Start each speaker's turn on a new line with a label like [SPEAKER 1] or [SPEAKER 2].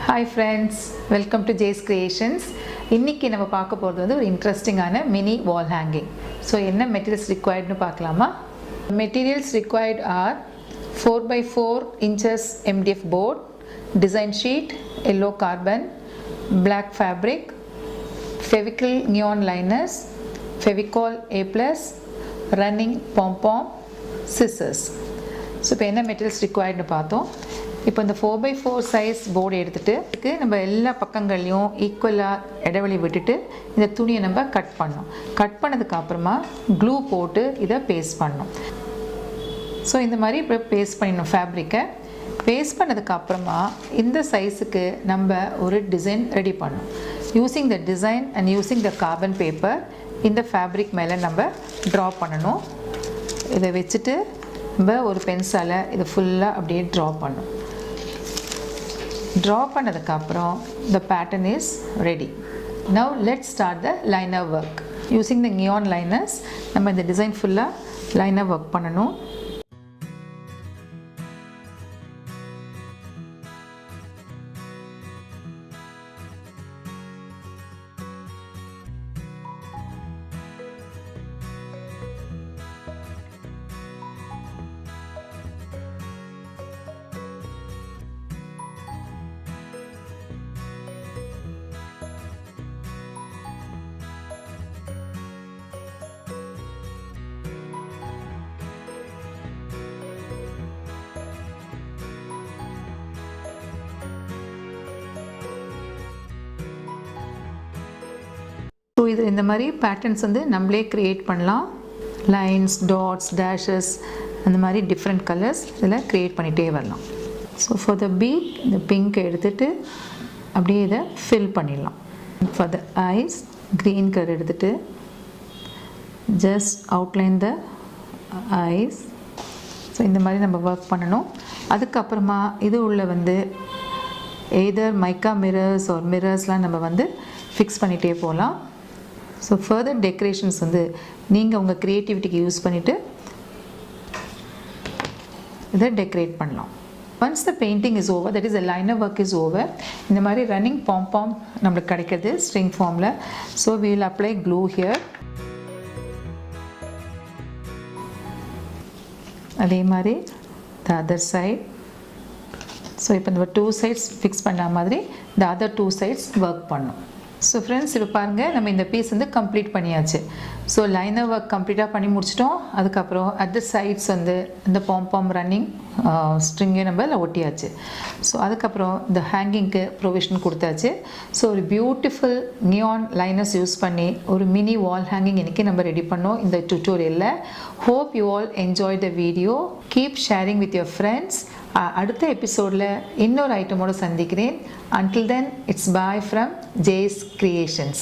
[SPEAKER 1] Hi friends, welcome to Jay's Creations. இன்னைக்கு நம்ம பார்க்க போறது வந்து ஒரு இன்ட்ரஸ்டிங்கான மினி wall hanging. So என்ன materials required னு பார்க்கலாமா? Materials required are 4x4 inches MDF board, design sheet, yellow carbon, black fabric, Fevicol neon liners, Fevicol A+, running pom-pom, scissors. So இப்போ என்ன materials required னு பார்த்தோம். இப்போ இந்த 4x4 சைஸ் போர்டு எடுத்துகிட்டு நம்ம எல்லா பக்கங்களையும் ஈக்குவலாக இடைவெளி விட்டுட்டு இந்த துணியை நம்ம கட் பண்ணோம். கட் பண்ணதுக்கு அப்புறமா க்ளூ போட்டு இதை பேஸ்ட் பண்ணோம். ஸோ இந்த மாதிரி இப்போ பேஸ்ட் பண்ணிடணும். ஃபேப்ரிக்கை பேஸ்ட் பண்ணதுக்கு அப்புறமா இந்த சைஸுக்கு நம்ம ஒரு டிசைன் ரெடி பண்ணோம். Using the design and using the carbon paper இந்த ஃபேப்ரிக் மேலே நம்ம ட்ரா பண்ணணும். இதை வச்சுட்டு நம்ம ஒரு பென்சிலால் இதை ஃபுல்லாக அப்படியே ட்ரா பண்ணணும். Draw பண்ணதுக்கு அப்புறம் the pattern is ready. Now let's start the liner work. Using the neon liners நம்ம இந்த டிசைன் ஃபுல்லா liner work பண்ணனும். ஸோ இது இந்த மாதிரி பேட்டர்ன்ஸ் வந்து நம்மளே க்ரியேட் பண்ணலாம். லைன்ஸ், டாட்ஸ், டேஷஸ் அந்த மாதிரி டிஃப்ரெண்ட் கலர்ஸ் இதில் க்ரியேட் பண்ணிகிட்டே வரலாம். ஸோ ஃபார் த பீட் இந்த பிங்க் எடுத்துகிட்டு அப்படியே இதை ஃபில் பண்ணிடலாம். For the eyes green colour எடுத்துகிட்டு just outline the eyes. So இந்த மாதிரி நம்ம ஒர்க் பண்ணணும். அதுக்கப்புறமா இது உள்ள வந்து எய்தர் மைக்கா மிரர்ஸ் ஆர் மிரர்ஸ்லாம் நம்ம வந்து ஃபிக்ஸ் பண்ணிகிட்டே போகலாம். ஸோ ஃபர்தர் டெக்கரேஷன்ஸ் வந்து நீங்கள் உங்கள் க்ரியேட்டிவிட்டிக்கு யூஸ் பண்ணிவிட்டு இதை டெக்கரேட் பண்ணலாம். Once the painting is over, that is the liner work is over, இந்த மாதிரி ரன்னிங் பாம் நம்மளுக்கு கிடைக்கிறது ஸ்ட்ரிங் ஃபார்மில். So we will apply glue here. அதே மாதிரி த அதர் சைட். ஸோ இப்போ இந்த 2 sides ஃபிக்ஸ் பண்ண மாதிரி த அதர் 2 sides ஒர்க் பண்ணும். ஸோ ஃப்ரெண்ட்ஸ் இப்போ பாருங்கள், நம்ம இந்த பீஸ் வந்து கம்ப்ளீட் பண்ணியாச்சு. ஸோ லைனர் ஒர்க் கம்ப்ளீட்டாக பண்ணி முடிச்சிட்டோம். அதுக்கப்புறம் அதர் சைட்ஸ் வந்து இந்த பாம் ரன்னிங் ஸ்ட்ரிங்கை நம்ம ஒட்டியாச்சு. ஸோ அதுக்கப்புறம் இந்த ஹேங்கிங்க்கு ப்ரொவிஷன் கொடுத்தாச்சு. ஸோ ஒரு பியூட்டிஃபுல் நியான் லைனர்ஸ் யூஸ் பண்ணி ஒரு மினி வால் ஹேங்கிங் இன்றைக்கி நம்ம ரெடி பண்ணோம் இந்த டியூட்டோரியலில். Hope you all enjoy the video. Keep sharing with your friends. அடுத்த எபிசோடில் இன்னொரு ஐட்டமோடு சந்திக்கிறேன். Until then, it's bye from Jay's Creations.